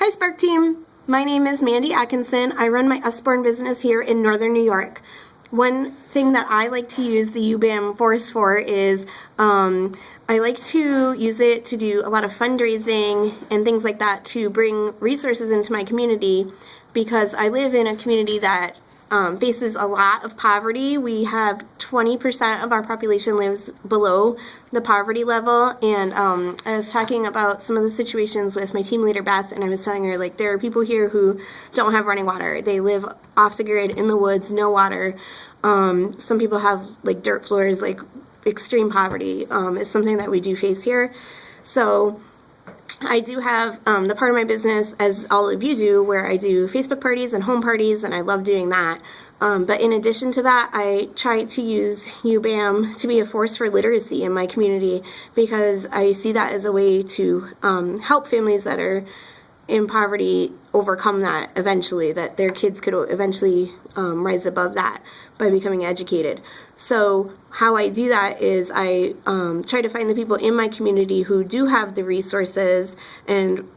Hi Spark Team, my name is Mandy Atkinson. I run my Usborne business here in Northern New York. One thing that I like to use the UBAM Force for is I like to use it to do a lot of fundraising and things like that to bring resources into my community, because I live in a community that faces a lot of poverty. We have 20% of our population lives below the poverty level, and I was talking about some of the situations with my team leader Beth, and I was telling her, like, there are people here who don't have running water. They live off the grid in the woods, no water. Some people have like dirt floors. Like, extreme poverty is something that we do face here. So I do have the part of my business, as all of you do, where I do Facebook parties and home parties, and I love doing that. But in addition to that, I try to use UBAM to be a force for literacy in my community, because I see that as a way to help families that are in poverty overcome that eventually, that their kids could eventually rise above that by becoming educated. So how I do that is I try to find the people in my community who do have the resources and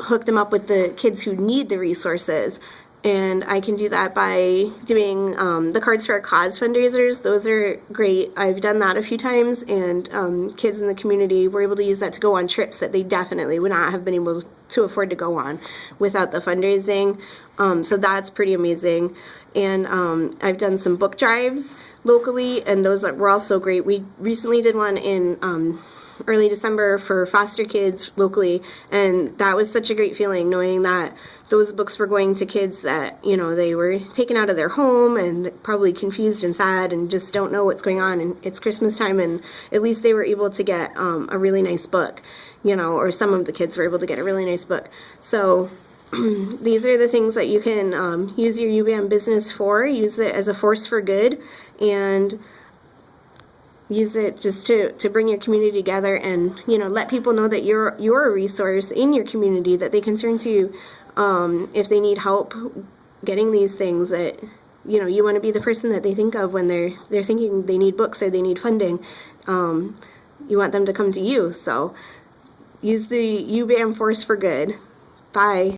hook them up with the kids who need the resources. And I can do that by doing the Cards for a Cause fundraisers. Those are great. I've done that a few times, and kids in the community were able to use that to go on trips that they definitely would not have been able to afford to go on without the fundraising. So that's pretty amazing. And I've done some book drives locally, and those were also great. We recently did one in early December for foster kids locally, and that was such a great feeling, knowing that those books were going to kids that, you know, they were taken out of their home and probably confused and sad and just don't know what's going on, and it's Christmas time, and at least they were able to get a really nice book, you know, or some of the kids were able to get a really nice book. So these are the things that you can use your UBAM business for. Use it as a force for good, and use it just to bring your community together, and, you know, let people know that you're a resource in your community that they can turn to if they need help getting these things, that, you know, you want to be the person that they think of when they're thinking they need books or they need funding. You want them to come to you. So use the UBAM force for good. Bye.